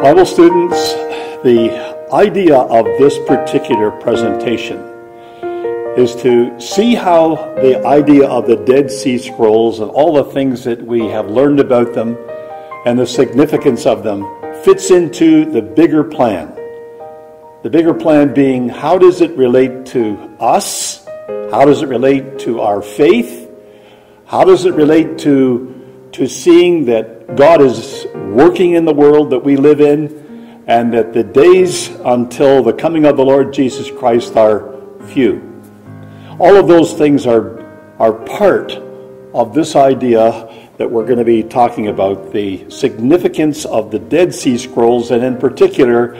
Bible students, the idea of this particular presentation is to see how the idea of the Dead Sea Scrolls and all the things that we have learned about them and the significance of them fits into the bigger plan. The bigger plan being, how does it relate to us? How does it relate to our faith? How does it relate to seeing that God is working in the world that we live in, and that the days until the coming of the Lord Jesus Christ are few? All of those things are part of this idea that we're going to be talking about, the significance of the Dead Sea Scrolls, and in particular,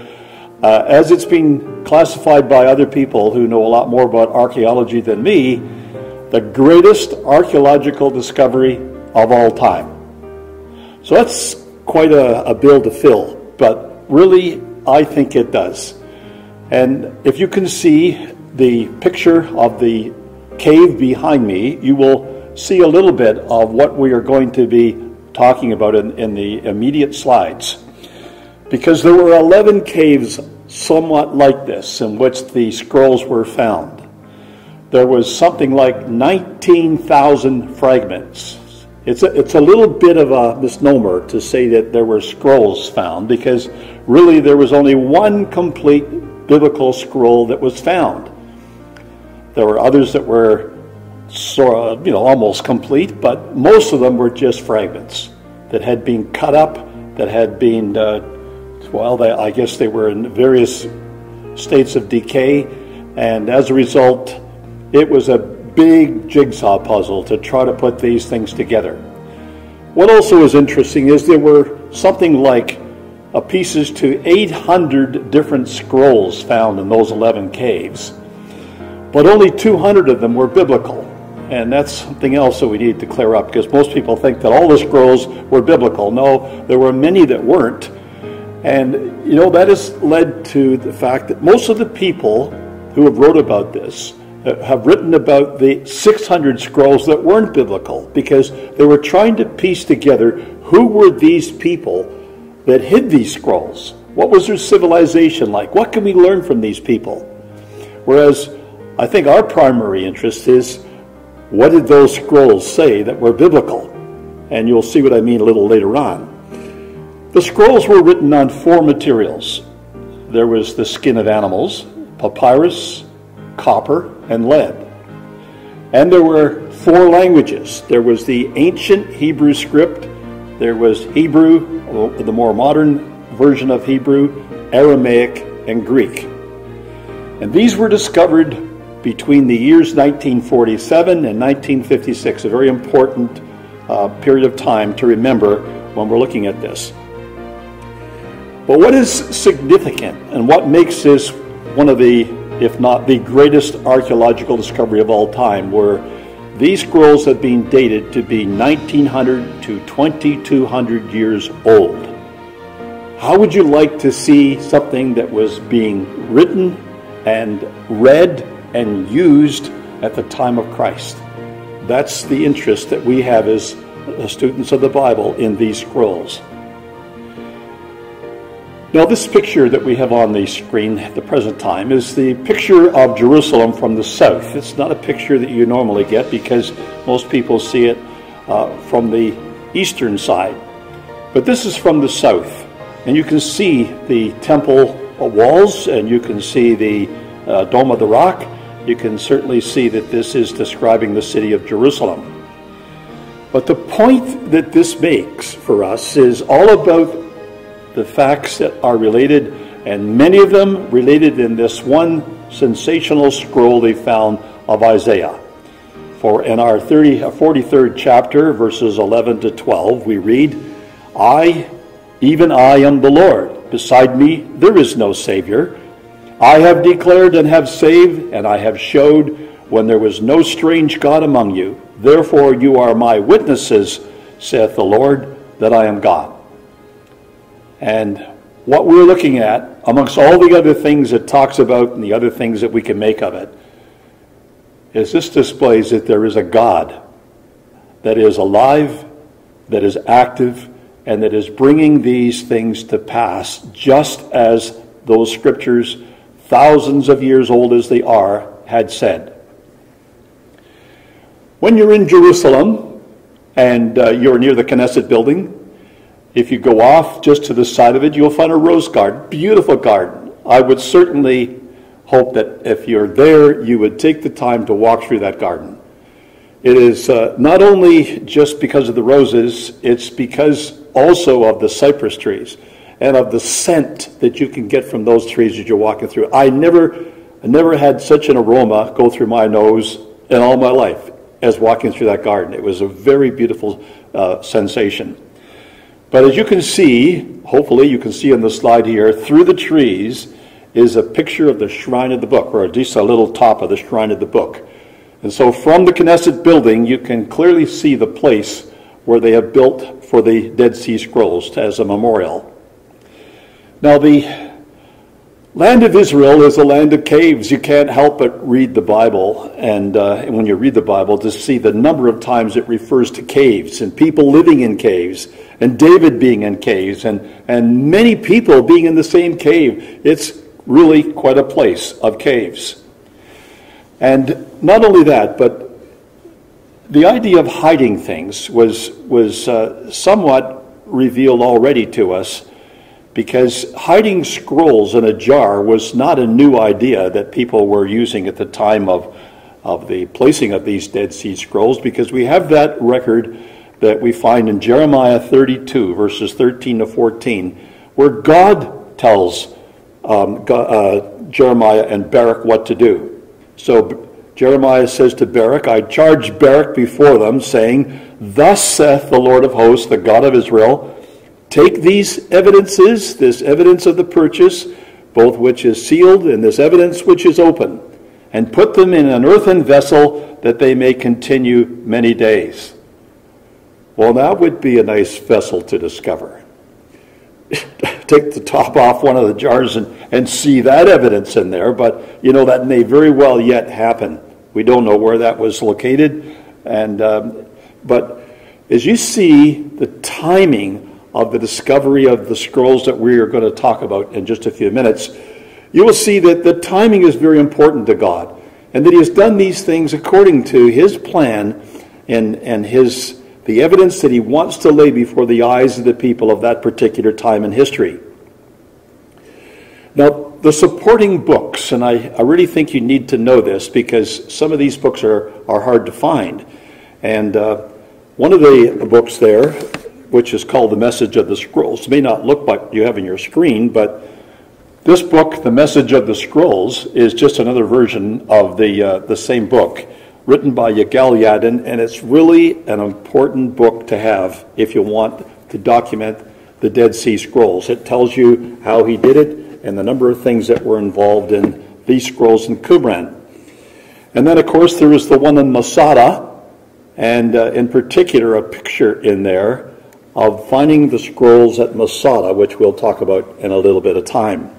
as it's been classified by other people who know a lot more about archaeology than me, the greatest archaeological discovery of all time. So that's quite a bill to fill, but really I think it does. And if you can see the picture of the cave behind me, you will see a little bit of what we are going to be talking about in the immediate slides. Because there were 11 caves somewhat like this in which the scrolls were found. There was something like 19,000 fragments. It's a little bit of a misnomer to say that there were scrolls found, because really there was only one complete biblical scroll that was found. There were others that were almost complete, but most of them were just fragments that had been cut up, that had been, I guess they were in various states of decay, and as a result, it was a big jigsaw puzzle to try to put these things together. What also is interesting is there were something like pieces to 800 different scrolls found in those 11 caves, but only 200 of them were biblical. And that's something else that we need to clear up, because most people think that all the scrolls were biblical. No, there were many that weren't. And, that has led to the fact that most of the people who have wrote about this have written about the 600 scrolls that weren't biblical, because they were trying to piece together who were these people that hid these scrolls. What was their civilization like? What can we learn from these people? Whereas I think our primary interest is, what did those scrolls say that were biblical? And you'll see what I mean a little later on. The scrolls were written on 4 materials. There was the skin of animals, papyrus, copper, and lead. And there were 4 languages. There was the ancient Hebrew script, there was Hebrew, the more modern version of Hebrew, Aramaic, and Greek. And these were discovered between the years 1947 and 1956, a very important period of time to remember when we're looking at this. But what is significant and what makes this one of the, if not the greatest archaeological discovery of all time, were these scrolls have been dated to be 1900 to 2200 years old. How would you like to see something that was being written and read and used at the time of Christ? That's the interest that we have as students of the Bible in these scrolls. Now, this picture that we have on the screen at the present time is the picture of Jerusalem from the south. It's not a picture that you normally get, because most people see it from the eastern side. But this is from the south, and you can see the temple walls, and you can see the Dome of the Rock. You can certainly see that this is describing the city of Jerusalem. But the point that this makes for us is all about the facts that are related, and many of them related in this one sensational scroll they found of Isaiah. For in our 43rd chapter, verses 11 to 12, we read, I, even I am the Lord. Beside me there is no Savior. I have declared and have saved, and I have showed when there was no strange God among you. Therefore you are my witnesses, saith the Lord, that I am God. And what we're looking at, amongst all the other things it talks about and the other things that we can make of it, is this displays that there is a God that is alive, that is active, and that is bringing these things to pass, just as those scriptures, thousands of years old as they are, had said. When you're in Jerusalem and you're near the Knesset building, if you go off just to the side of it, you'll find a rose garden, beautiful garden. I would certainly hope that if you're there, you would take the time to walk through that garden. It is not only just because of the roses, it's because also of the cypress trees and of the scent that you can get from those trees as you're walking through. I never had such an aroma go through my nose in all my life as walking through that garden. It was a very beautiful sensation. But as you can see, hopefully you can see on the slide here, through the trees is a picture of the shrine of the book, or at least a little top of the shrine of the book. And so from the Knesset building, you can clearly see the place where they have built for the Dead Sea Scrolls as a memorial. Now, the land of Israel is a land of caves. You can't help but read the Bible, and when you read the Bible, to see the number of times it refers to caves and people living in caves, and David being in caves, and many people being in the same cave. It's really quite a place of caves. And not only that, but the idea of hiding things was somewhat revealed already to us, because hiding scrolls in a jar was not a new idea that people were using at the time of the placing of these Dead Sea Scrolls, because we have that record that we find in Jeremiah 32, verses 13 to 14, where God tells Jeremiah and Baruch what to do. So Jeremiah says to Baruch, I charge Baruch before them, saying, Thus saith the Lord of hosts, the God of Israel, take these evidences, this evidence of the purchase, both which is sealed and this evidence which is open, and put them in an earthen vessel that they may continue many days. Well, that would be a nice vessel to discover. Take the top off one of the jars and see that evidence in there, but that may very well yet happen. We don't know where that was located, but as you see the timing of the discovery of the scrolls that we are going to talk about in just a few minutes, you will see that the timing is very important to God, and that he has done these things according to his plan and the evidence that he wants to lay before the eyes of the people of that particular time in history. Now, the supporting books, and I really think you need to know this, because some of these books are hard to find. And one of the books there, which is called The Message of the Scrolls, may not look like you have on your screen, but this book, The Message of the Scrolls, is just another version of the same book, written by Yigal Yadin, and it's really an important book to have if you want to document the Dead Sea Scrolls. It tells you how he did it and the number of things that were involved in these scrolls in Qumran. And then, of course, there is the one in Masada, and in particular a picture in there of finding the scrolls at Masada, which we'll talk about in a little bit of time.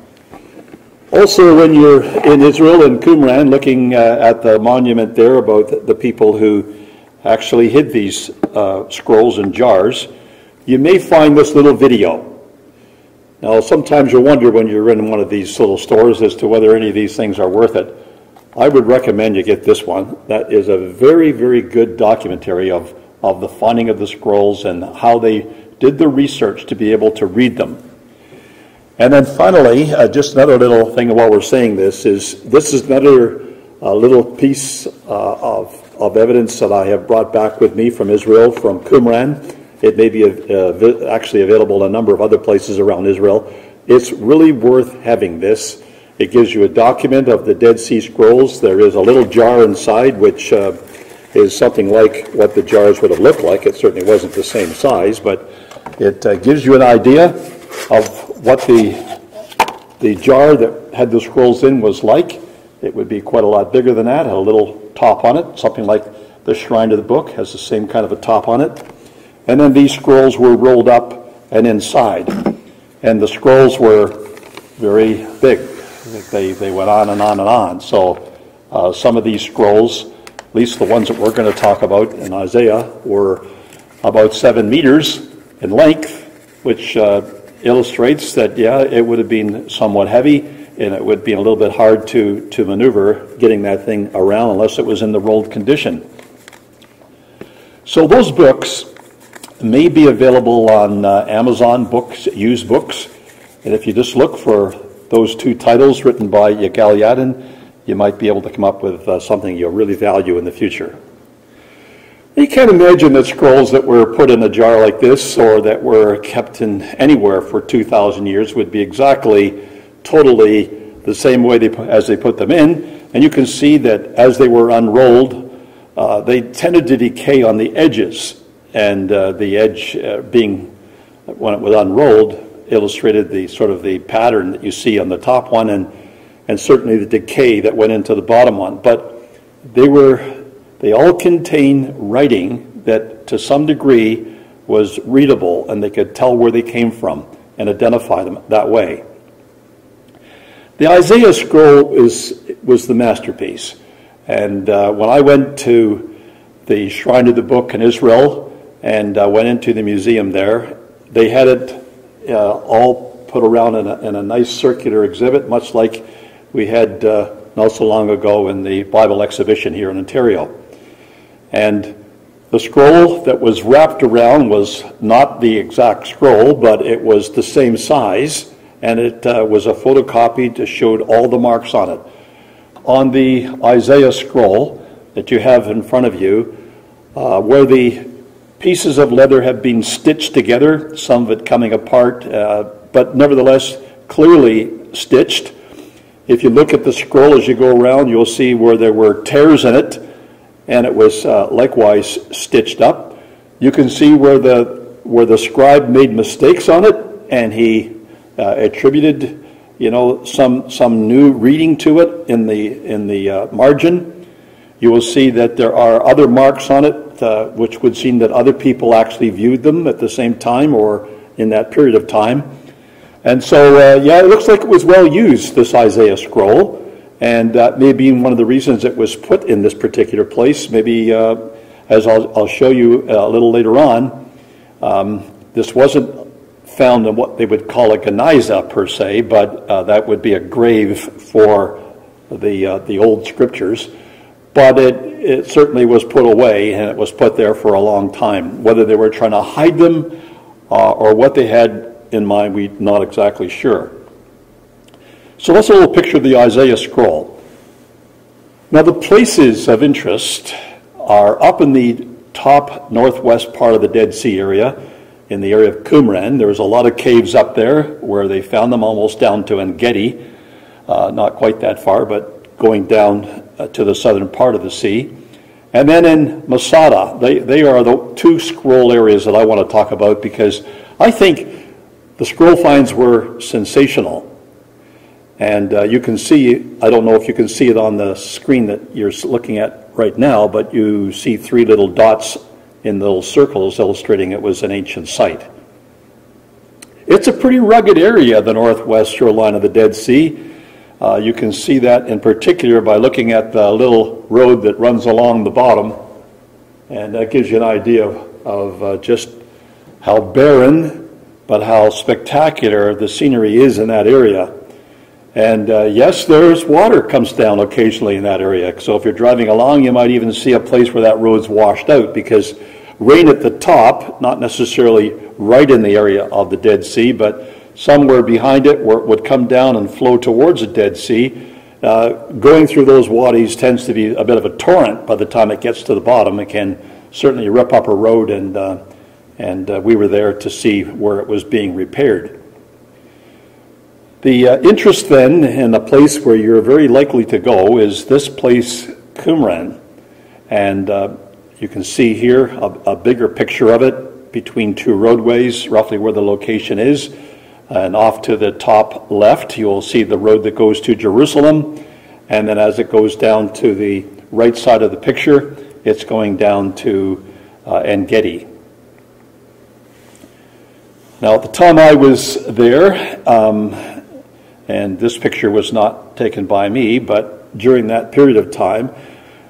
Also, when you're in Israel, in Qumran, looking at the monument there about the people who actually hid these scrolls in jars, you may find this little video. Now, sometimes you wonder when you're in one of these little stores as to whether any of these things are worth it. I would recommend you get this one. That is a very, very good documentary of the finding of the scrolls and how they did the research to be able to read them. And then finally, just another little thing while we're saying this is another little piece of evidence that I have brought back with me from Israel, from Qumran. It may be actually available in a number of other places around Israel. It's really worth having this. It gives you a document of the Dead Sea Scrolls. There is a little jar inside, which is something like what the jars would have looked like. It certainly wasn't the same size, but it gives you an idea of what the jar that had the scrolls in was like. It would be quite a lot bigger than that, had a little top on it, something like the shrine of the book has the same kind of a top on it. And then these scrolls were rolled up and inside. And the scrolls were very big. They went on and on and on. So some of these scrolls, at least the ones that we're going to talk about in Isaiah, were about 7 meters in length which illustrates that, yeah, it would have been somewhat heavy, and it would be a little bit hard to maneuver getting that thing around unless it was in the rolled condition. So those books may be available on Amazon books, used books, and if you just look for those two titles written by Yagaliadin, you might be able to come up with something you'll really value in the future. You can't imagine that scrolls that were put in a jar like this or that were kept in anywhere for 2,000 years would be exactly, totally the same way as they put them in. And you can see that as they were unrolled, they tended to decay on the edges. And the edge being, when it was unrolled, illustrated the sort of the pattern that you see on the top one and certainly the decay that went into the bottom one. But they all contain writing that to some degree was readable, and they could tell where they came from and identify them that way. The Isaiah scroll was the masterpiece. And when I went to the Shrine of the Book in Israel and went into the museum there, they had it all put around in a nice circular exhibit, much like we had not so long ago in the Bible exhibition here in Ontario. And the scroll that was wrapped around was not the exact scroll, but it was the same size, and it was a photocopy that showed all the marks on it. On the Isaiah scroll that you have in front of you, where the pieces of leather have been stitched together, some of it coming apart, but nevertheless clearly stitched. If you look at the scroll as you go around, you'll see where there were tears in it, and it was likewise stitched up. You can see where the scribe made mistakes on it, and he attributed, some new reading to it in the margin. You will see that there are other marks on it, which would seem that other people actually viewed them at the same time or in that period of time. And so, it looks like it was well used, this Isaiah scroll. And that may be one of the reasons it was put in this particular place. Maybe, as I'll show you a little later on, this wasn't found in what they would call a geniza per se, but that would be a grave for the old scriptures. But it certainly was put away, and it was put there for a long time. Whether they were trying to hide them or what they had in mind, we're not exactly sure. So let's have a little picture of the Isaiah scroll. Now the places of interest are up in the top northwest part of the Dead Sea area, in the area of Qumran. There was a lot of caves up there where they found them almost down to En-Gedi, not quite that far, but going down to the southern part of the sea. And then in Masada, they are the two scroll areas that I want to talk about because I think the scroll finds were sensational. And you can see, I don't know if you can see it on the screen that you're looking at right now, but you see three little dots in little circles illustrating it was an ancient site. It's a pretty rugged area, the northwest shoreline of the Dead Sea. You can see that in particular by looking at the little road that runs along the bottom. And that gives you an idea of just how barren, but how spectacular the scenery is in that area. And yes, there's water comes down occasionally in that area. So if you're driving along, you might even see a place where that road's washed out because rain at the top, not necessarily right in the area of the Dead Sea, but somewhere behind it where it would come down and flow towards the Dead Sea. Going through those wadis tends to be a bit of a torrent by the time it gets to the bottom. It can certainly rip up a road, and we were there to see where it was being repaired. The interest then in a place where you're very likely to go is this place, Qumran. And you can see here a bigger picture of it between two roadways, roughly where the location is. And off to the top left, you'll see the road that goes to Jerusalem. And then as it goes down to the right side of the picture, it's going down to En-Gedi. Now, at the time I was there, and this picture was not taken by me, but during that period of time,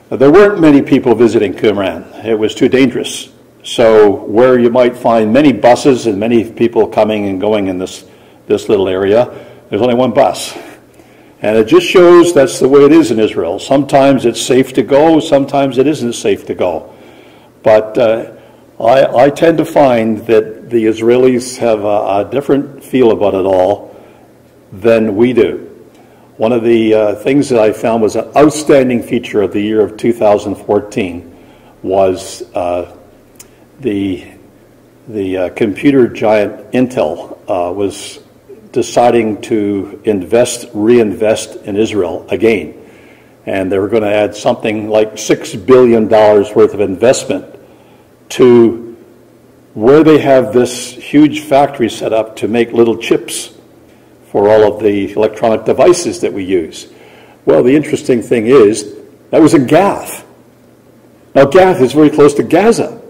there weren't many people visiting Qumran. It was too dangerous. So where you might find many buses and many people coming and going in this little area, there's only one bus. And it just shows that's the way it is in Israel. Sometimes it's safe to go, sometimes it isn't safe to go. But I tend to find that the Israelis have a different feel about it all than we do. One of the things that I found was an outstanding feature of the year of 2014 was the computer giant Intel was deciding to reinvest in Israel again. And they were going to add something like $6 billion worth of investment to where they have this huge factory set up to make little chips for all of the electronic devices that we use. Well, the interesting thing is, that was in Gath. Now, Gath is very close to Gaza.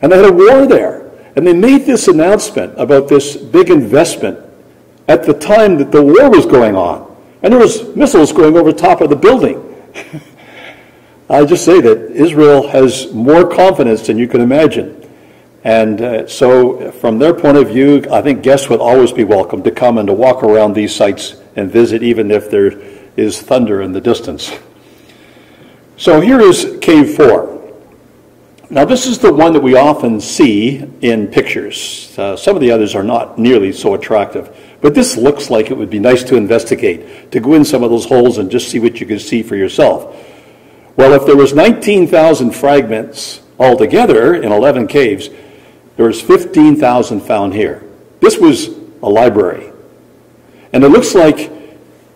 And they had a war there. And they made this announcement about this big investment at the time that the war was going on. And there was missiles going over top of the building. I just say that Israel has more confidence than you can imagine. And so from their point of view, I think guests would always be welcome to come and to walk around these sites and visit, even if there is thunder in the distance. So here is Cave 4. Now this is the one that we often see in pictures. Some of the others are not nearly so attractive. But this looks like it would be nice to investigate, to go in some of those holes and just see what you can see for yourself. Well, if there was 19,000 fragments altogether in 11 caves, there was 15,000 found here. This was a library. And it looks like,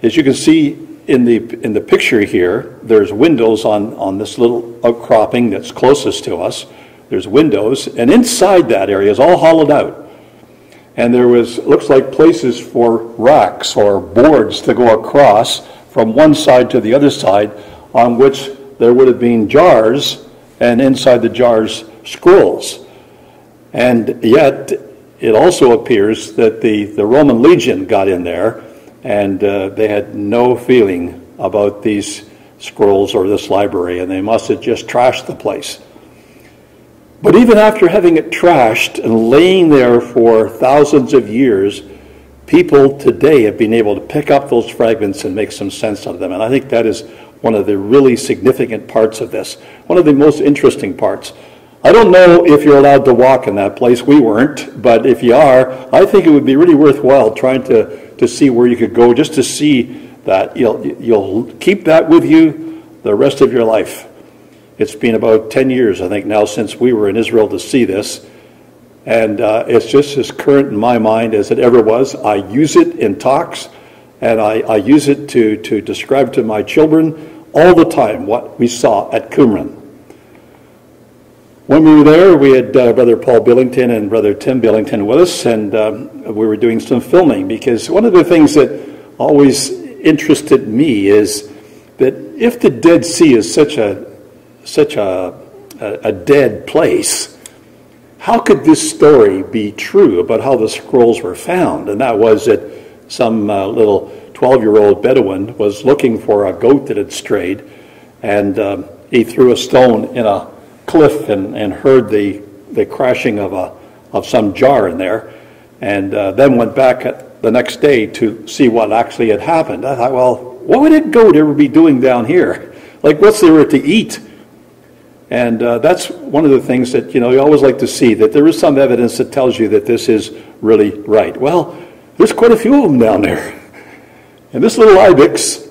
as you can see in the picture here, there's windows on this little outcropping that's closest to us. There's windows, and inside that area is all hollowed out. And there was, looks like, places for racks or boards to go across from one side to the other side, on which there would have been jars, and inside the jars, scrolls. And yet, it also appears that the Roman legion got in there, and they had no feeling about these scrolls or this library, and they must have just trashed the place. But even after having it trashed and laying there for thousands of years, people today have been able to pick up those fragments and make some sense of them. And I think that is one of the really significant parts of this, one of the most interesting parts. I don't know if you're allowed to walk in that place. We weren't, but if you are, I think it would be really worthwhile trying to see where you could go, just to see that. You'll keep that with you the rest of your life. It's been about 10 years, I think, now since we were in Israel to see this. And it's just as current in my mind as it ever was. I use it in talks, and I use it to describe to my children all the time what we saw at Qumran. When we were there, we had Brother Paul Billington and Brother Tim Billington with us, and we were doing some filming, because one of the things that always interested me is that if the Dead Sea is such a dead place, how could this story be true about how the scrolls were found? And that was that some little 12-year-old Bedouin was looking for a goat that had strayed, and he threw a stone in a cliff and heard the crashing of some jar in there, and then went back the next day to see what actually had happened. I thought, well, what would a goat ever be doing down here? Like, what's there to eat? And that's one of the things that, you always like to see, that there is some evidence that tells you that this is really right. Well, there's quite a few of them down there. And this little ibex,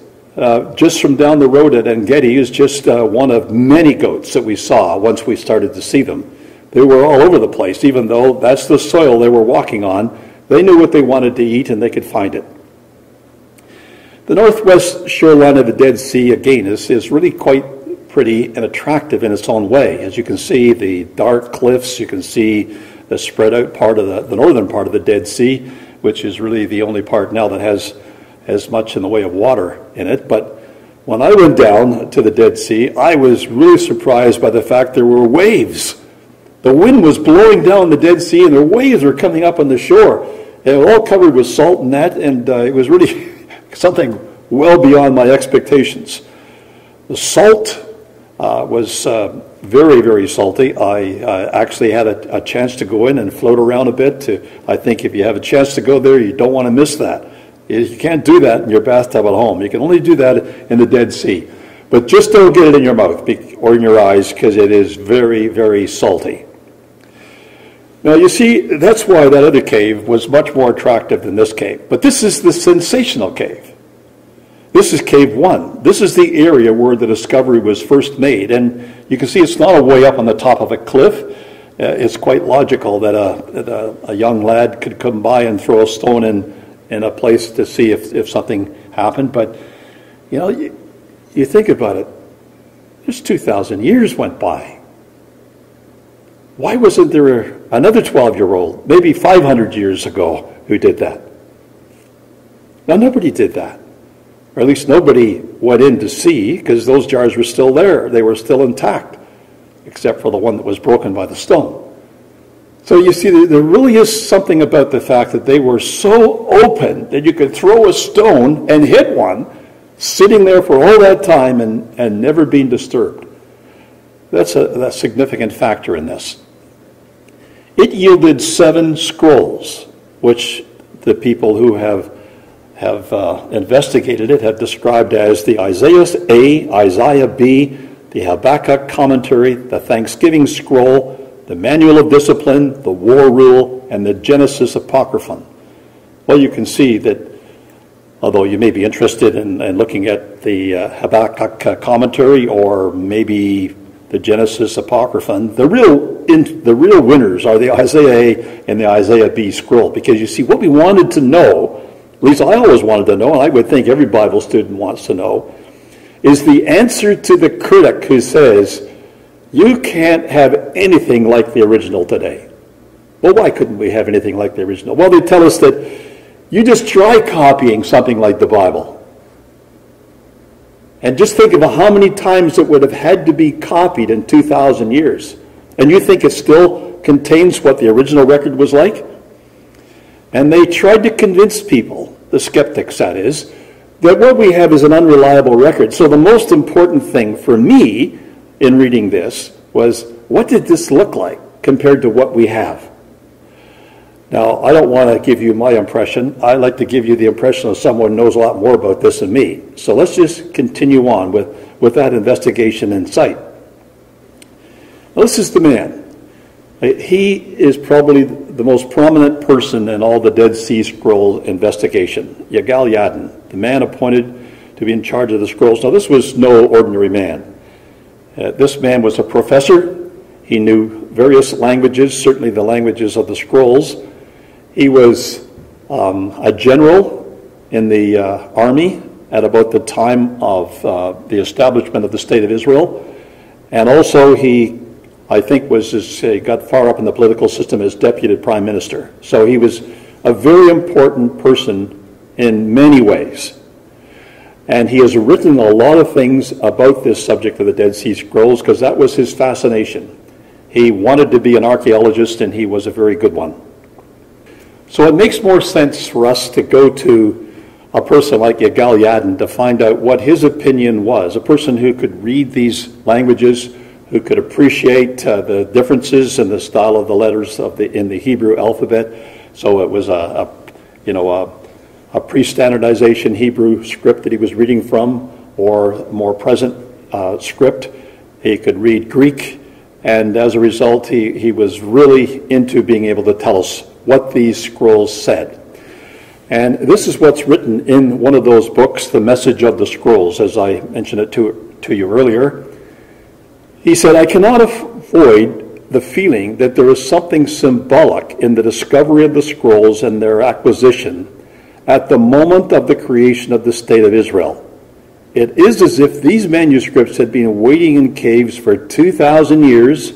just from down the road at En-Gedi, is just one of many goats that we saw once we started to see them. They were all over the place, even though that's the soil they were walking on. They knew what they wanted to eat, and they could find it. The northwest shoreline of the Dead Sea, again, is really quite pretty and attractive in its own way. As you can see, the dark cliffs, you can see the spread out part of the northern part of the Dead Sea, which is really the only part now that has as much in the way of water in it. But when I went down to the Dead Sea, I was really surprised by the fact there were waves. The wind was blowing down the Dead Sea, and the waves were coming up on the shore. They were all covered with salt and that, and it was really something well beyond my expectations. The salt was very, very salty. I actually had a chance to go in and float around a bit. I think if you have a chance to go there, you don't want to miss that. You can't do that in your bathtub at home. You can only do that in the Dead Sea. But just don't get it in your mouth or in your eyes, because it is very, very salty. Now, you see, that's why that other cave was much more attractive than this cave. But this is the sensational cave. This is cave 1. This is the area where the discovery was first made. And you can see it's not a way up on the top of a cliff. It's quite logical that a young lad could come by and throw a stone in a place to see if something happened. But, you know, you think about it. There's 2,000 years went by. Why wasn't there another 12-year-old, maybe 500 years ago, who did that? Now, nobody did that. Or at least nobody went in to see, because those jars were still there. They were still intact, except for the one that was broken by the stone. So you see, there really is something about the fact that they were so open that you could throw a stone and hit one, sitting there for all that time and never being disturbed. That's a significant factor in this. It yielded 7 scrolls, which the people who have investigated it have described as the Isaiah A, Isaiah B, the Habakkuk commentary, the Thanksgiving scroll, the Manual of Discipline, the War Rule, and the Genesis Apocryphon. Well, you can see that, although you may be interested in looking at the Habakkuk commentary or maybe the Genesis Apocryphon, the real winners are the Isaiah A and the Isaiah B scroll. Because you see, what we wanted to know, at least I always wanted to know, and I would think every Bible student wants to know, is the answer to the critic who says, you can't have anything like the original today. Well, why couldn't we have anything like the original? Well, they tell us that you just try copying something like the Bible. And just think of how many times it would have had to be copied in 2,000 years. And you think it still contains what the original record was like? And they tried to convince people, the skeptics that is, that what we have is an unreliable record. So the most important thing for me in reading this was, what did this look like compared to what we have? Now, I don't want to give you my impression. I like to give you the impression of someone who knows a lot more about this than me. So let's just continue on with that investigation in sight. Now, this is the man. He is probably the most prominent person in all the Dead Sea Scroll investigation, Yigal Yadin, the man appointed to be in charge of the scrolls. Now, this was no ordinary man. This man was a professor. He knew various languages, certainly the languages of the scrolls. He was a general in the army at about the time of the establishment of the State of Israel. And also he, I think, got far up in the political system as deputy prime minister. So he was a very important person in many ways. And he has written a lot of things about this subject of the Dead Sea Scrolls because that was his fascination. He wanted to be an archaeologist, and he was a very good one. So it makes more sense for us to go to a person like Yigal Yadin to find out what his opinion was, a person who could read these languages, who could appreciate the differences in the style of the letters in the Hebrew alphabet. So it was a pre-standardization Hebrew script that he was reading from, or more present script. He could read Greek, and as a result, he was really into being able to tell us what these scrolls said. And this is what's written in one of those books, The Message of the Scrolls, as I mentioned it to you earlier. He said, I cannot avoid the feeling that there is something symbolic in the discovery of the scrolls and their acquisition at the moment of the creation of the State of Israel. It is as if these manuscripts had been waiting in caves for 2,000 years,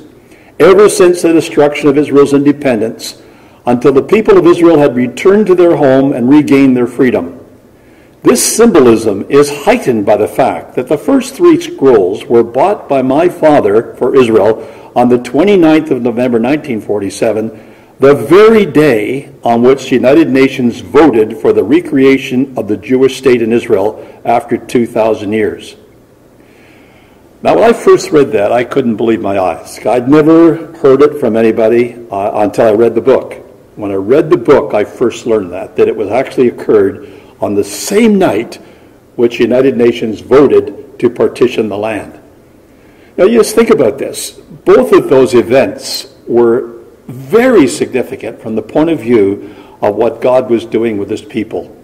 ever since the destruction of Israel's independence, until the people of Israel had returned to their home and regained their freedom. This symbolism is heightened by the fact that the first 3 scrolls were bought by my father for Israel on the 29th of November 1947, the very day on which the United Nations voted for the recreation of the Jewish state in Israel after 2,000 years. Now, when I first read that, I couldn't believe my eyes. I'd never heard it from anybody until I read the book. When I read the book, I first learned that it was actually occurred on the same night which the United Nations voted to partition the land. Now, you just think about this. Both of those events were very significant from the point of view of what God was doing with his people.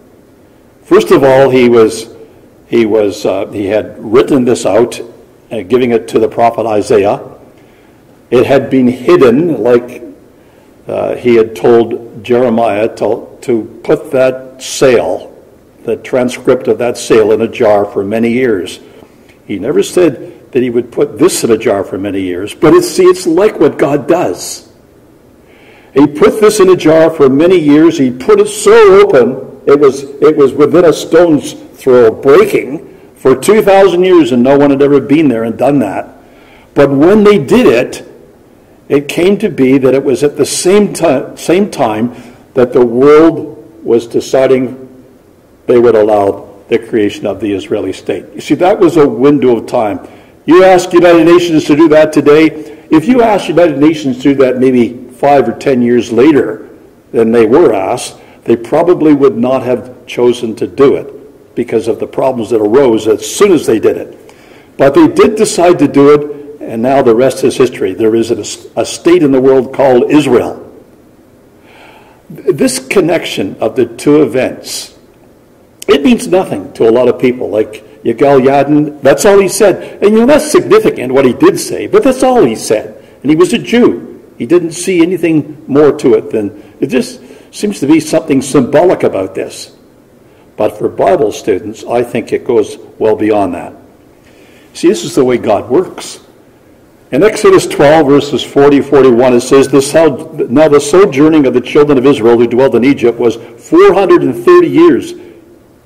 First of all, he had written this out, giving it to the prophet Isaiah. It had been hidden, like he had told Jeremiah to put that sale, the transcript of that sale, in a jar for many years. He never said that he would put this in a jar for many years, but it's like what God does. He put this in a jar for many years. He put it so open, it was within a stone's throw of breaking for 2,000 years, and no one had ever been there and done that. But when they did it, it came to be that it was at the same time that the world was deciding they would allow the creation of the Israeli state. You see, that was a window of time. You ask United Nations to do that today. If you ask United Nations to do that maybe 5 or 10 years later than they were asked, they probably would not have chosen to do it because of the problems that arose as soon as they did it. But they did decide to do it, and now the rest is history. There is a state in the world called Israel. This connection of the two events, it means nothing to a lot of people. Like Yigal Yadin, that's all he said. And that's significant what he did say, but that's all he said. And he was a Jew. He didn't see anything more to it than, it just seems to be something symbolic about this. But for Bible students, I think it goes well beyond that. See, this is the way God works. In Exodus 12, verses 40-41, it says, "Now the sojourning of the children of Israel who dwelled in Egypt was 430 years.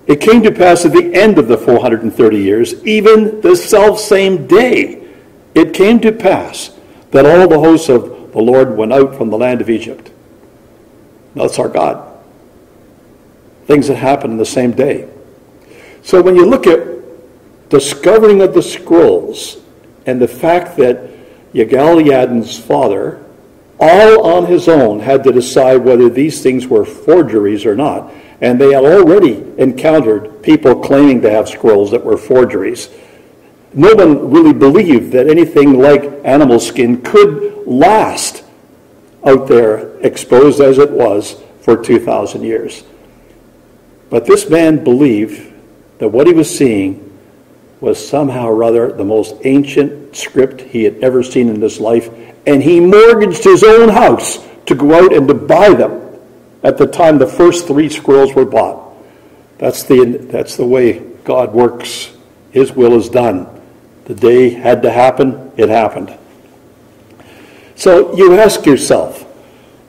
It came to pass at the end of the 430 years, even the selfsame day, it came to pass that all the hosts of the Lord went out from the land of Egypt." Now, that's our God. Things that happen in the same day. So when you look at discovering of the scrolls and the fact that Yigal Yadin's father, all on his own, had to decide whether these things were forgeries or not, and they had already encountered people claiming to have scrolls that were forgeries. No one really believed that anything like animal skin could last out there, exposed as it was for 2,000 years. But this man believed that what he was seeing was somehow or other the most ancient script he had ever seen in his life, and he mortgaged his own house to go out and to buy them at the time the first 3 scrolls were bought. That's the way God works. His will is done. The day had to happen, it happened. So you ask yourself,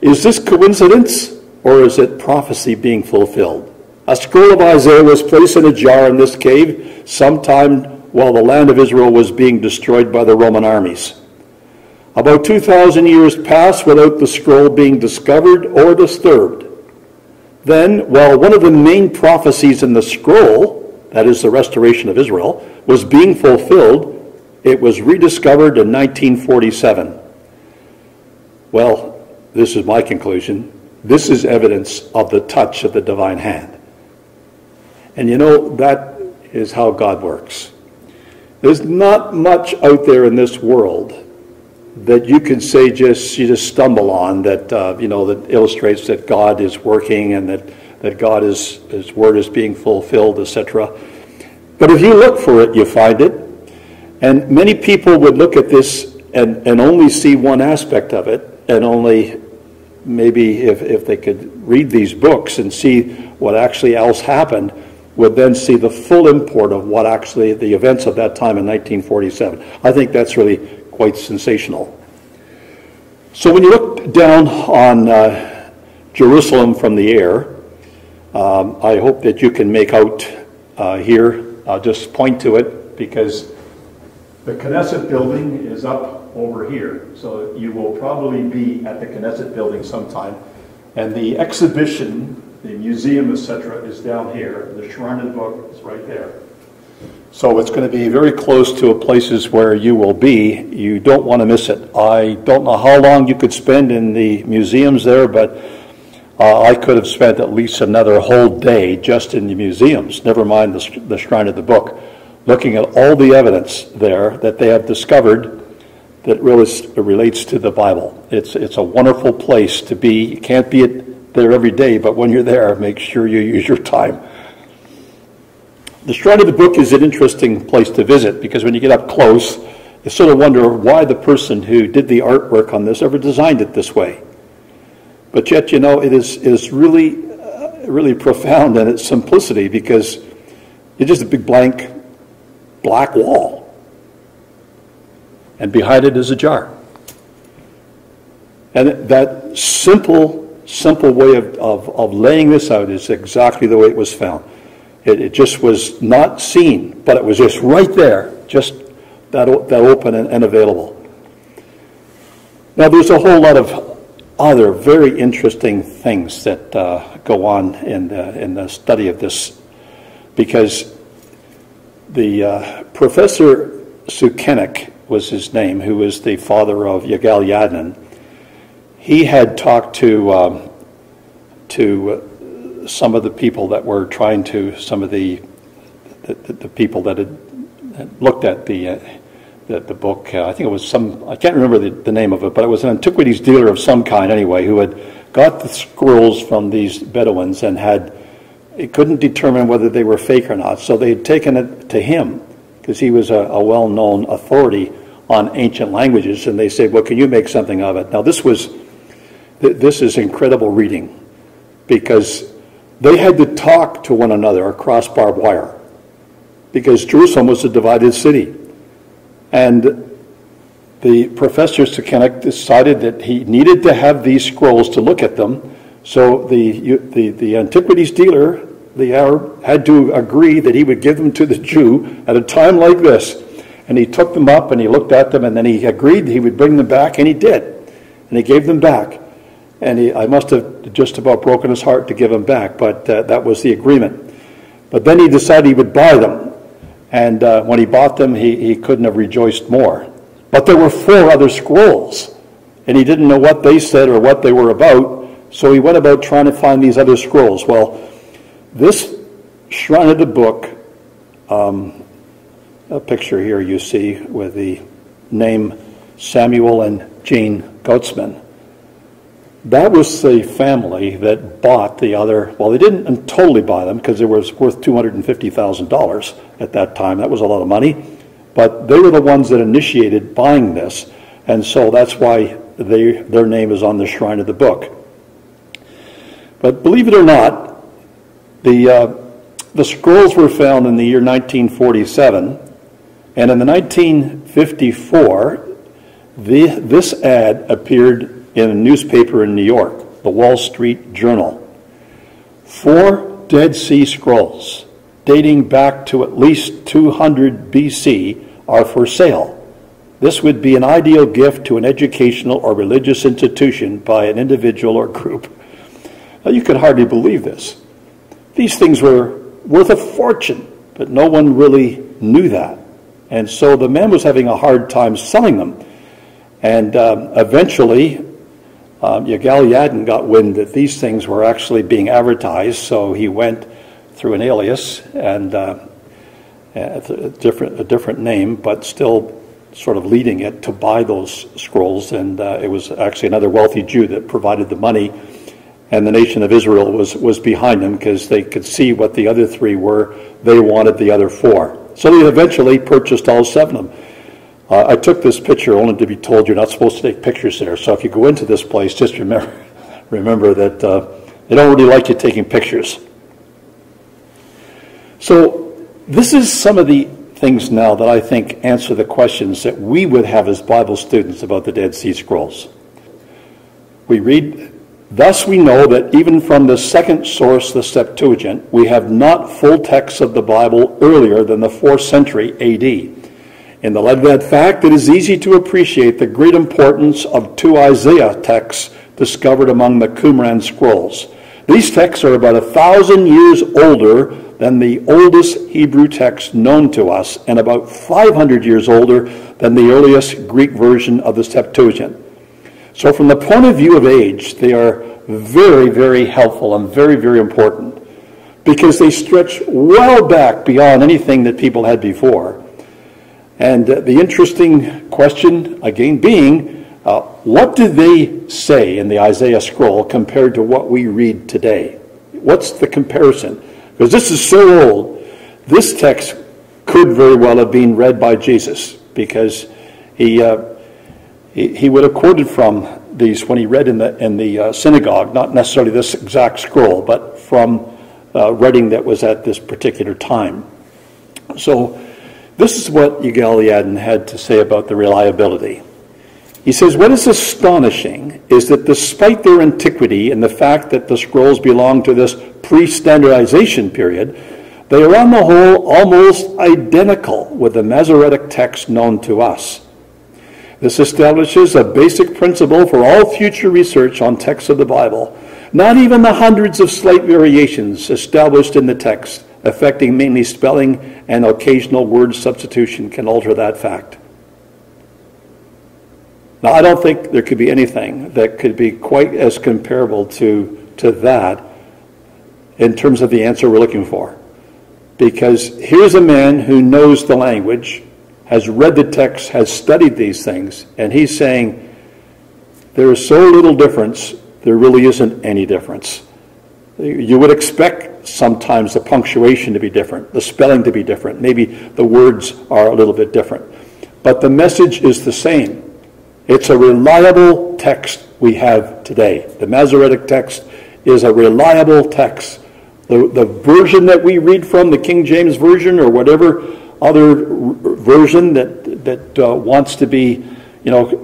is this coincidence or is it prophecy being fulfilled? A scroll of Isaiah was placed in a jar in this cave sometime while the land of Israel was being destroyed by the Roman armies. About 2,000 years passed without the scroll being discovered or disturbed. Then, while one of the main prophecies in the scroll, that is the restoration of Israel, was being fulfilled, it was rediscovered in 1947. Well, this is my conclusion. This is evidence of the touch of the divine hand. And that is how God works. There's not much out there in this world that you can say you just stumble on that that illustrates that God is working and that His word is being fulfilled, etc. But if you look for it, you find it. And many people would look at this and only see one aspect of it, and only maybe if they could read these books and see what actually else happened, would then see the full import of what actually the events of that time in 1947. I think that's really quite sensational. So when you look down on Jerusalem from the air, I hope that you can make out here. I'll just point to it because the Knesset building is up over here. So you will probably be at the Knesset building sometime. And the exhibition, the museum, etc., is down here. The Sharonda book is right there. So it's going to be very close to places where you will be. You don't want to miss it. I don't know how long you could spend in the museums there, but I could have spent at least another whole day just in the museums, never mind the Shrine of the Book, looking at all the evidence there that they have discovered that really relates to the Bible. It's a wonderful place to be. You can't be there every day, but when you're there, make sure you use your time. The Shrine of the Book is an interesting place to visit because when you get up close, you sort of wonder why the person who did the artwork on this ever designed it this way. But yet, you know, it is really, really profound in its simplicity because it's just a big blank black wall. And behind it is a jar. And that simple way of laying this out is exactly the way it was found. It just was not seen, but it was just right there, just that open and available. Now, there's a whole lot of other very interesting things that go on in the study of this, because the Professor Sukenik was his name, who was the father of Yigal Yadin. He had talked to some of the people that were trying to, some of the people that had looked at the book. I think it was I can't remember the name of it, but it was an antiquities dealer of some kind anyway, who had got the scrolls from these Bedouins and couldn't determine whether they were fake or not. So they had taken it to him because he was a well-known authority on ancient languages, and they said, well, can you make something of it? Now this is incredible reading, because they had to talk to one another across barbed wire, because Jerusalem was a divided city. And the Professor Sukenik decided that he needed to have these scrolls to look at them. So the antiquities dealer, the Arab, had to agree that he would give them to the Jew at a time like this. And he took them up and he looked at them, and then he agreed he would bring them back, and he did. And he gave them back. And I must have just about broken his heart to give them back, but that was the agreement. But then he decided he would buy them. And when he bought them, he couldn't have rejoiced more. But there were 4 other scrolls, and he didn't know what they said or what they were about, so he went about trying to find these other scrolls. Well, this Shrine of the Book, a picture here you see with the name Samuel and Jane Goutzman. That was the family that bought the other. Well, they didn't totally buy them because it was worth $250,000 at that time. That was a lot of money. But they were the ones that initiated buying this, and so that's why their name is on the Shrine of the Book. But believe it or not, the scrolls were found in the year 1947, and in the 1954, this ad appeared in a newspaper in New York, the Wall Street Journal. 4 Dead Sea Scrolls, dating back to at least 200 BC, are for sale. This would be an ideal gift to an educational or religious institution by an individual or group. Now, you could hardly believe this. These things were worth a fortune, but no one really knew that. And so the man was having a hard time selling them. And eventually, Yigal Yadin got wind that these things were actually being advertised, so he went through an alias and a different name, but still sort of leading it to buy those scrolls. And it was actually another wealthy Jew that provided the money, and the nation of Israel was behind him because they could see what the other 3 were. They wanted the other 4. So they eventually purchased all 7 of them. I took this picture only to be told you're not supposed to take pictures there. So if you go into this place, just remember that they don't really like you taking pictures. So this is some of the things now that I think answer the questions that we would have as Bible students about the Dead Sea Scrolls. We read, thus we know that even from the second source, the Septuagint, we have not full texts of the Bible earlier than the 4th century AD. In the light of that fact, it is easy to appreciate the great importance of 2 Isaiah texts discovered among the Qumran scrolls. These texts are about 1,000 years older than the oldest Hebrew text known to us and about 500 years older than the earliest Greek version of the Septuagint. So from the point of view of age, they are very, very helpful and very, very important because they stretch well back beyond anything that people had before. And the interesting question, again, being, what do they say in the Isaiah scroll compared to what we read today? What's the comparison? Because this is so old, this text could very well have been read by Jesus because he would have quoted from these when he read in the synagogue, not necessarily this exact scroll, but from writing that was at this particular time. So this is what Yigal Yadin had to say about the reliability. He says, what is astonishing is that despite their antiquity and the fact that the scrolls belong to this pre-standardization period, they are on the whole almost identical with the Masoretic text known to us. This establishes a basic principle for all future research on texts of the Bible. Not even the hundreds of slight variations established in the text, affecting mainly spelling and occasional word substitution, can alter that fact. Now, I don't think there could be anything that could be quite as comparable to that in terms of the answer we're looking for. Because here's a man who knows the language, has read the text, has studied these things, and he's saying there is so little difference, there really isn't any difference. You would expect sometimes the punctuation to be different, the spelling to be different, maybe the words are a little bit different. But the message is the same. It's a reliable text we have today. The Masoretic text is a reliable text. The version that we read from, the King James Version or whatever other version that wants to be,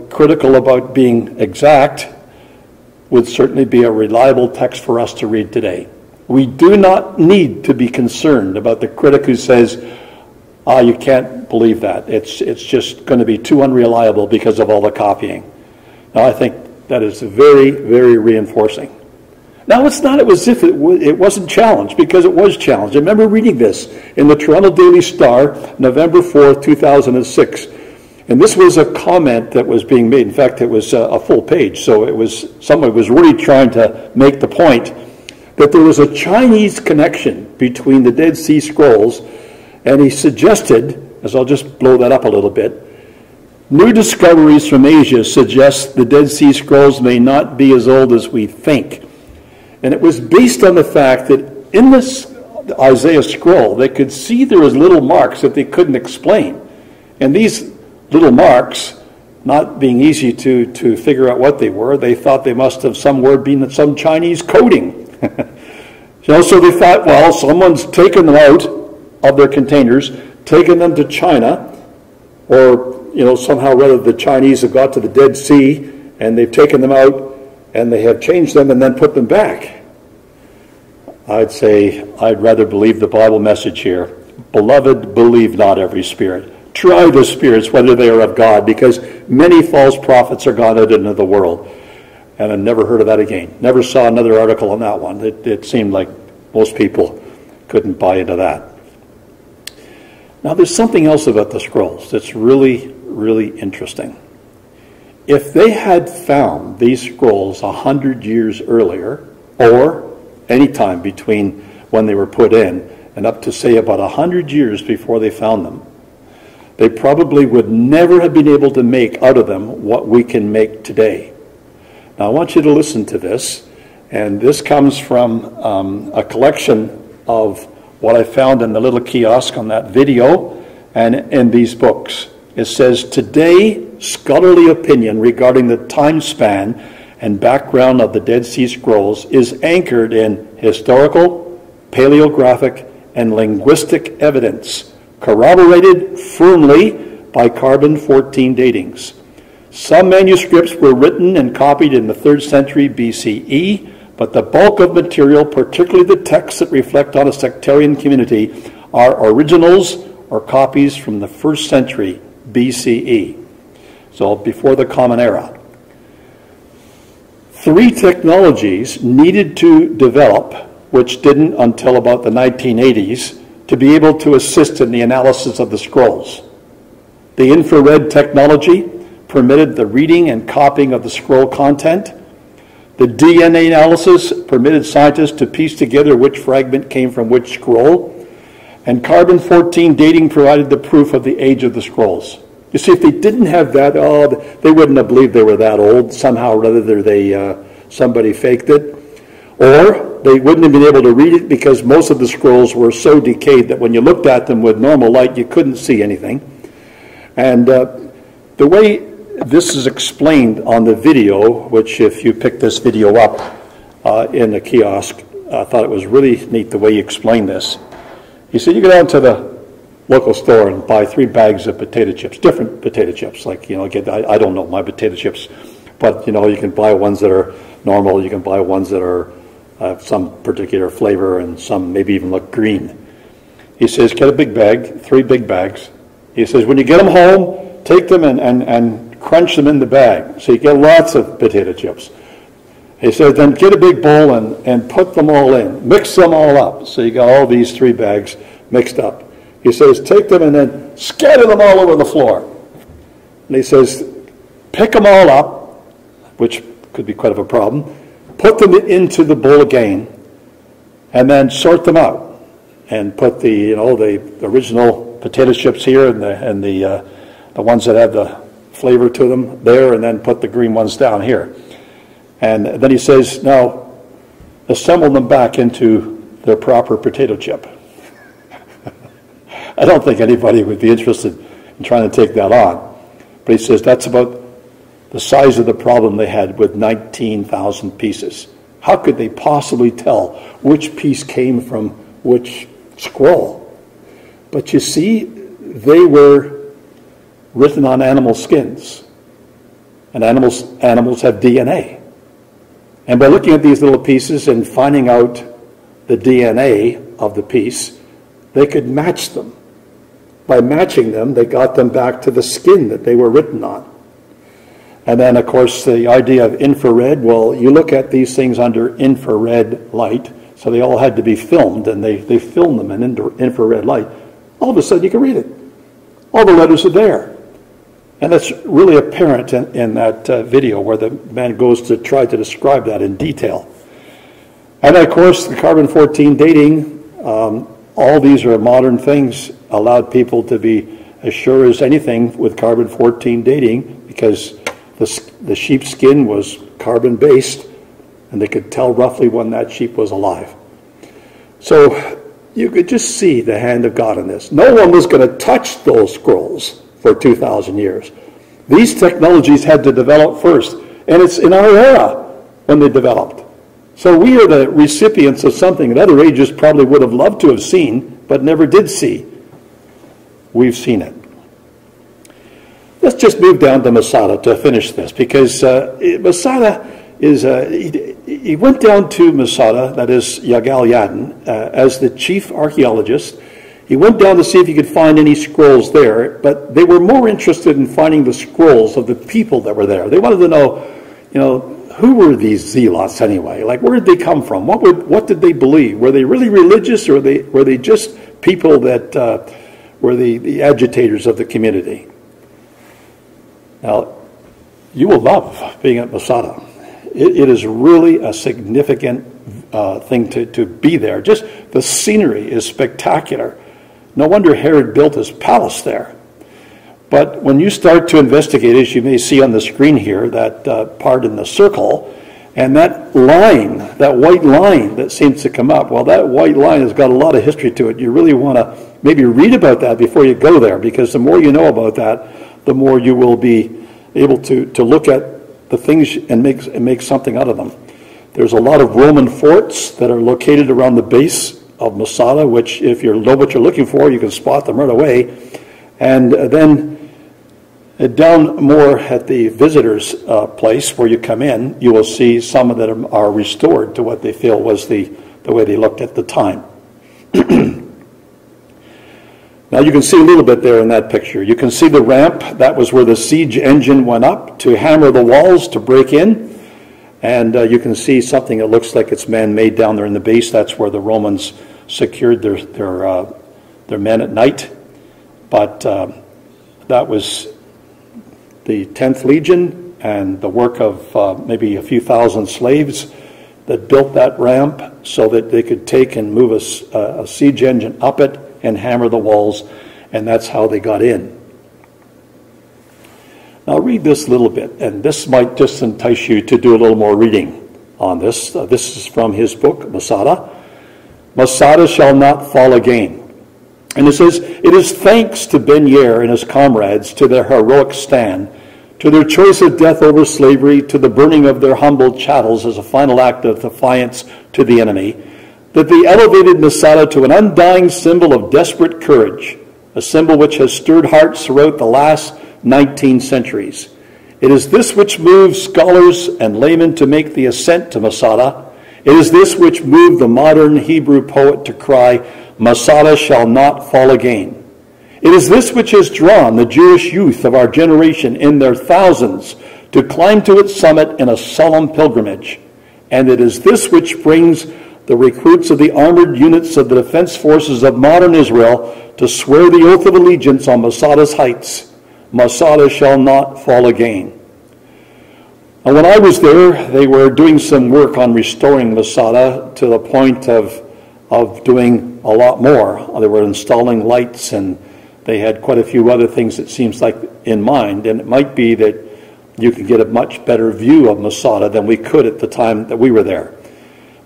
critical about being exact, would certainly be a reliable text for us to read today. We do not need to be concerned about the critic who says, you can't believe that. It's just going to be too unreliable because of all the copying. Now, I think that is very, very reinforcing. Now, it's not as if it wasn't challenged, because it was challenged. I remember reading this in the Toronto Daily Star, November 4th, 2006. And this was a comment that was being made. In fact, it was a full page. So someone was really trying to make the point that there was a Chinese connection between the Dead Sea Scrolls. And he suggested, as I'll just blow that up a little bit, new discoveries from Asia suggest the Dead Sea Scrolls may not be as old as we think. And it was based on the fact that in this Isaiah scroll, they could see there was little marks that they couldn't explain. And these little marks, not being easy to figure out what they were, they thought they must have some word been some Chinese coding. So they thought, well, someone's taken them out of their containers, taken them to China, or somehow or other the Chinese have got to the Dead Sea and they've taken them out and they have changed them and then put them back. I'd say I'd rather believe the Bible message here. Beloved, believe not every spirit. Try the spirits whether they are of God, because many false prophets are gone out into the world. And I've never heard of that again. Never saw another article on that one. It seemed like most people couldn't buy into that. Now, there's something else about the scrolls that's really, really interesting. If they had found these scrolls 100 years earlier, or any time between when they were put in and up to, say, about 100 years before they found them, they probably would never have been able to make out of them what we can make today. Now, I want you to listen to this, and this comes from a collection of what I found in the little kiosk on that video and in these books. It says, today, scholarly opinion regarding the time span and background of the Dead Sea Scrolls is anchored in historical, paleographic, and linguistic evidence, corroborated firmly by carbon-14 datings. Some manuscripts were written and copied in the 3rd century BCE, but the bulk of material, particularly the texts that reflect on a sectarian community, are originals or copies from the 1st century BCE, so before the Common Era. 3 technologies needed to develop which didn't until about the 1980s, to be able to assist in the analysis of the scrolls. The infrared technology permitted the reading and copying of the scroll content. The DNA analysis permitted scientists to piece together which fragment came from which scroll. And carbon-14 dating provided the proof of the age of the scrolls. You see, if they didn't have that, they wouldn't have believed they were that old. Somehow or other, somebody faked it. Or they wouldn't have been able to read it because most of the scrolls were so decayed that when you looked at them with normal light, you couldn't see anything. And the way this is explained on the video, which if you pick this video up in the kiosk, I thought it was really neat the way you explained this. He said you go down to the local store and buy 3 bags of potato chips, different potato chips. Like, I don't know my potato chips, but, you can buy ones that are normal. You can buy ones that are some particular flavor and some maybe even look green. He says, get a big bag, 3 big bags. He says, when you get them home, take them and crunch them in the bag. So you get lots of potato chips. He says, then get a big bowl and put them all in. Mix them all up. So you got all these 3 bags mixed up. He says, take them and then scatter them all over the floor. And he says, pick them all up, which could be quite of a problem. Put them into the bowl again, and then sort them out. And put the original potato chips here and the ones that have the flavor to them there, and then put the green ones down here. And then he says, now assemble them back into their proper potato chip. I don't think anybody would be interested in trying to take that on. But he says that's about the size of the problem they had with 19,000 pieces. How could they possibly tell which piece came from which scroll? But you see, they were written on animal skins. And animals have DNA. And by looking at these little pieces and finding out the DNA of the piece, they could match them. By matching them, they got them back to the skin that they were written on. And then, of course, the idea of infrared, well, you look at these things under infrared light, so they all had to be filmed, and they filmed them in infrared light. All of a sudden, you can read it. All the letters are there. And that's really apparent in that video where the man goes to try to describe that in detail. And, of course, the carbon-14 dating, all these are modern things, allowed people to be as sure as anything with carbon-14 dating because the sheep's skin was carbon-based and they could tell roughly when that sheep was alive. So you could just see the hand of God in this. No one was going to touch those scrolls for 2,000 years. These technologies had to develop first, and it's in our era when they developed. So we are the recipients of something that other ages probably would have loved to have seen, but never did see. We've seen it. Let's just move down to Masada to finish this, because Masada is, he went down to Masada, that is Yagal Yadin, as the chief archaeologist. He went down to see if he could find any scrolls there, but they were more interested in finding the scrolls of the people that were there. They wanted to know, who were these zealots anyway? Like, where did they come from? What did they believe? Were they really religious, or were they just people that were the agitators of the community? Now, you will love being at Masada. It is really a significant thing to be there. Just the scenery is spectacular. No wonder Herod built his palace there. But when you start to investigate, as you may see on the screen here, that part in the circle, and that line, that white line that seems to come up, well, that white line has got a lot of history to it. You really want to maybe read about that before you go there, because the more you know about that, the more you will be able to look at the things and make something out of them. There's a lot of Roman forts that are located around the base of Masada, which if you know what you're looking for, you can spot them right away. And then down more at the visitors' place where you come in, you will see some of them are restored to what they feel was the way they looked at the time. Now you can see a little bit there in that picture. You can see the ramp. That was where the siege engine went up to hammer the walls to break in. And you can see something that looks like it's man-made down there in the base. That's where the Romans secured their men at night. But that was the 10th Legion and the work of maybe a few thousand slaves that built that ramp so that they could take and move a siege engine up it and hammer the walls, and that's how they got in. Now read this little bit, and this might just entice you to do a little more reading on this. This is from his book, Masada. Masada shall not fall again. And it says, it is thanks to Ben Yair and his comrades, to their heroic stand, to their choice of death over slavery, to the burning of their humble chattels as a final act of defiance to the enemy, that they elevated Masada to an undying symbol of desperate courage, a symbol which has stirred hearts throughout the last 19 centuries. It is this which moves scholars and laymen to make the ascent to Masada. It is this which moved the modern Hebrew poet to cry, Masada shall not fall again. It is this which has drawn the Jewish youth of our generation in their thousands to climb to its summit in a solemn pilgrimage. And it is this which brings the recruits of the armored units of the defense forces of modern Israel to swear the oath of allegiance on Masada's heights. Masada shall not fall again. And when I was there, they were doing some work on restoring Masada to the point of doing a lot more. They were installing lights, and they had quite a few other things, it seems like, in mind. And it might be that you could get a much better view of Masada than we could at the time that we were there.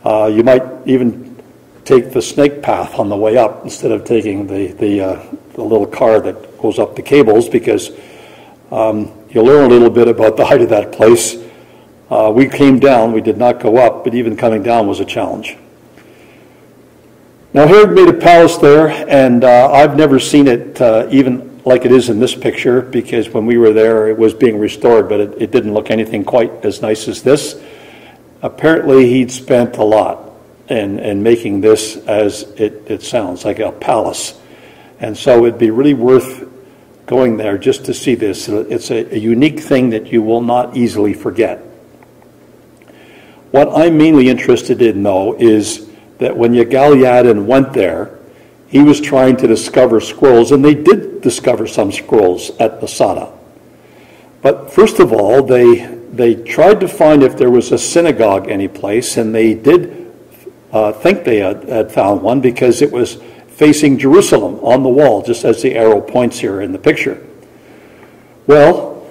You might even take the snake path on the way up instead of taking the little car that goes up the cables, because you'll learn a little bit about the height of that place. We came down, we did not go up, but even coming down was a challenge. Now Herod made a palace there, and I've never seen it even like it is in this picture, because when we were there it was being restored, but it didn't look anything quite as nice as this. Apparently he'd spent a lot in making this as it sounds, like a palace. And so it'd be really worth going there just to see this. It's a unique thing that you will not easily forget. What I'm mainly interested in, though, is that when Yigal went there, he was trying to discover scrolls, and they did discover some scrolls at Masada. But first of all, they tried to find if there was a synagogue anyplace, and they did think they had found one, because it was facing Jerusalem on the wall, just as the arrow points here in the picture. Well,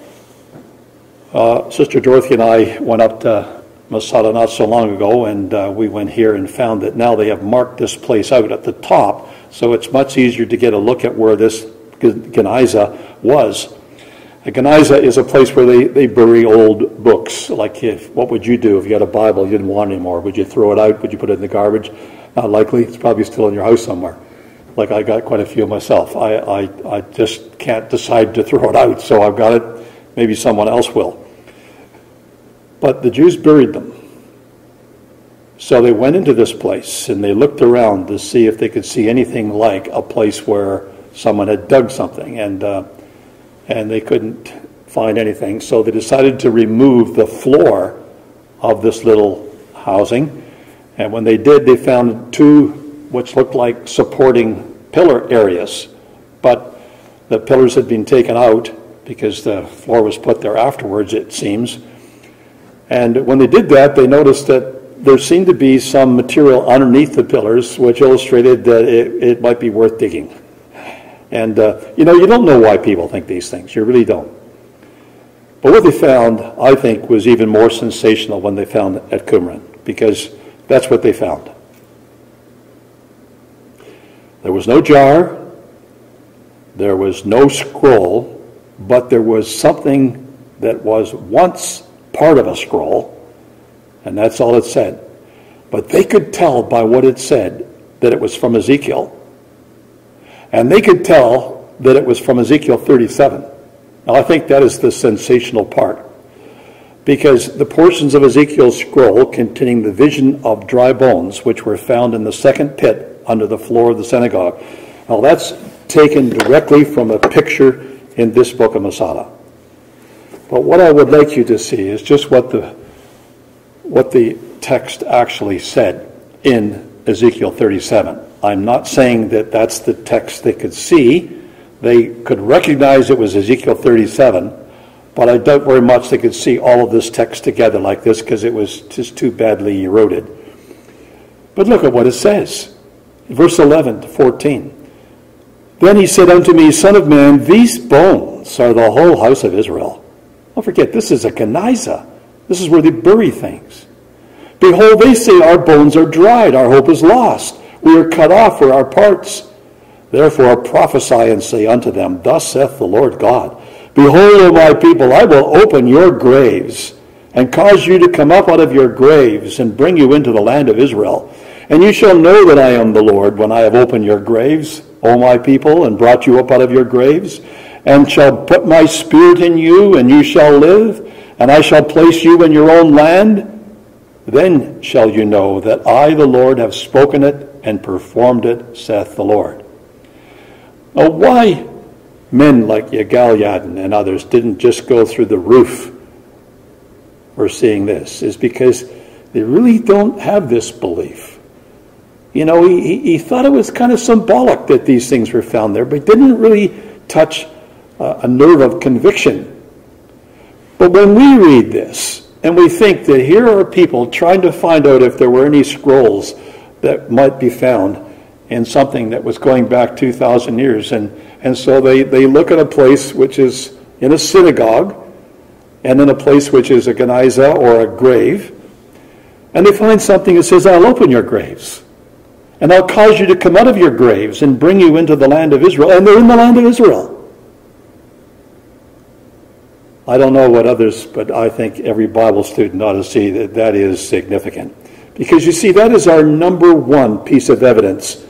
Sister Dorothy and I went up to Masada not so long ago, and we went here and found that now they have marked this place out at the top, so it's much easier to get a look at where this Geniza was. A Geniza is a place where they bury old books. Like, what would you do if you had a Bible you didn't want anymore? Would you throw it out? Would you put it in the garbage? Not likely. It's probably still in your house somewhere. Like, I got quite a few myself. I just can't decide to throw it out, so I've got it. Maybe someone else will. But the Jews buried them. So they went into this place, and they looked around to see if they could see anything like a place where someone had dug something, and they couldn't find anything. So they decided to remove the floor of this little housing. And when they did, they found two which looked like supporting pillar areas, but the pillars had been taken out because the floor was put there afterwards, it seems. And when they did that, they noticed that there seemed to be some material underneath the pillars which illustrated that it might be worth digging. And you don't know why people think these things. You really don't. But what they found, I think, was even more sensational when they found at Qumran, because that's what they found. There was no jar, there was no scroll, but there was something that was once part of a scroll, and that's all it said. But they could tell by what it said that it was from Ezekiel, and they could tell that it was from Ezekiel 37. Now, I think that is the sensational part, because the portions of Ezekiel's scroll containing the vision of dry bones, which were found in the second pit under the floor of the synagogue. Now, that's taken directly from a picture in this book of Masada. But what I would like you to see is just what the what the text actually said in Ezekiel 37. I'm not saying that that's the text they could see. They could recognize it was Ezekiel 37, but I doubt very much they could see all of this text together like this because it was just too badly eroded. But look at what it says. Verse 11 to 14. Then he said unto me, Son of man, these bones are the whole house of Israel. Don't forget, this is a Geniza. This is where they bury things. Behold, they say, our bones are dried, our hope is lost. We are cut off for our parts. Therefore prophesy and say unto them, Thus saith the Lord God, Behold, O my people, I will open your graves, and cause you to come up out of your graves, and bring you into the land of Israel. And you shall know that I am the Lord, when I have opened your graves, O my people, and brought you up out of your graves, and shall put my spirit in you, and you shall live, and I shall place you in your own land. Then shall you know that I, the Lord, have spoken it and performed it, saith the Lord. Now, why men like Yigal and others didn't just go through the roof for seeing this is because they really don't have this belief. You know, he thought it was kind of symbolic that these things were found there, but it didn't really touch a nerve of conviction. But when we read this, and we think that here are people trying to find out if there were any scrolls that might be found in something that was going back 2,000 years, and so they look at a place which is in a synagogue, and in a place which is a Geniza or a grave, and they find something that says, I'll open your graves, and I'll cause you to come out of your graves and bring you into the land of Israel. And they're in the land of Israel. I don't know what others, but I think every Bible student ought to see that that is significant. Because you see, that is our number one piece of evidence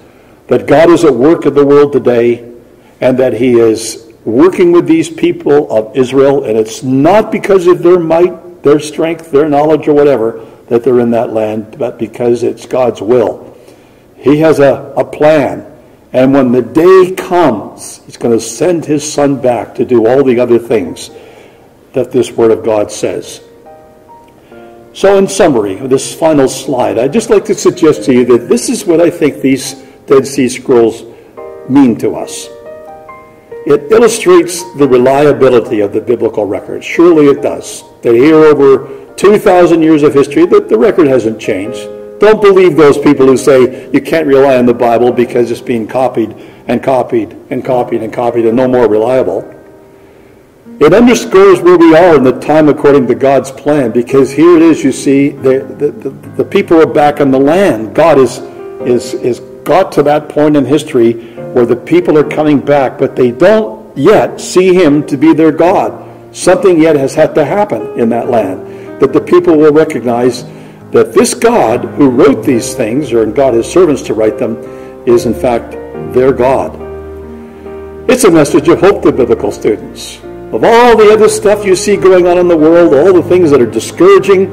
that God is at work in the world today, and that he is working with these people of Israel, and it's not because of their might, their strength, their knowledge, or whatever, that they're in that land, but because it's God's will. He has a plan, and when the day comes, he's going to send his son back to do all the other things that this word of God says. So in summary, this final slide, I'd just like to suggest to you that this is what I think these Dead Sea Scrolls mean to us. It illustrates the reliability of the biblical record. Surely it does. That here over 2,000 years of history, the record hasn't changed. Don't believe those people who say you can't rely on the Bible because it's being copied and copied and copied and copied and no more reliable. It underscores where we are in the time according to God's plan, because here it is, you see, the people are back on the land. God is got to that point in history where the people are coming back, but they don't yet see him to be their God. Something yet has had to happen in that land, that the people will recognize that this God who wrote these things, or got his servants to write them, is in fact their God. It's a message of hope to biblical students. Of all the other stuff you see going on in the world, all the things that are discouraging,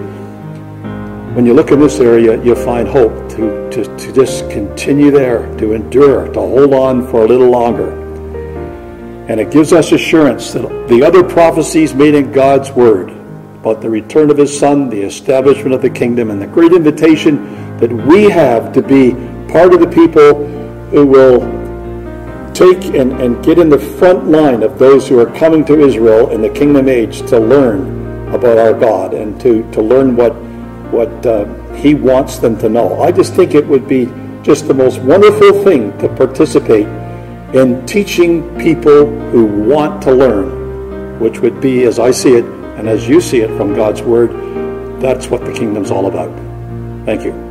when you look in this area, you find hope to just continue there, to endure, to hold on for a little longer. And it gives us assurance that the other prophecies made in God's word about the return of his son, the establishment of the kingdom, and the great invitation that we have to be part of the people who will take and get in the front line of those who are coming to Israel in the kingdom age to learn about our God and to learn what he wants them to know. I just think it would be just the most wonderful thing to participate in teaching people who want to learn, which would be, as I see it, and as you see it from God's word, that's what the kingdom's all about. Thank you.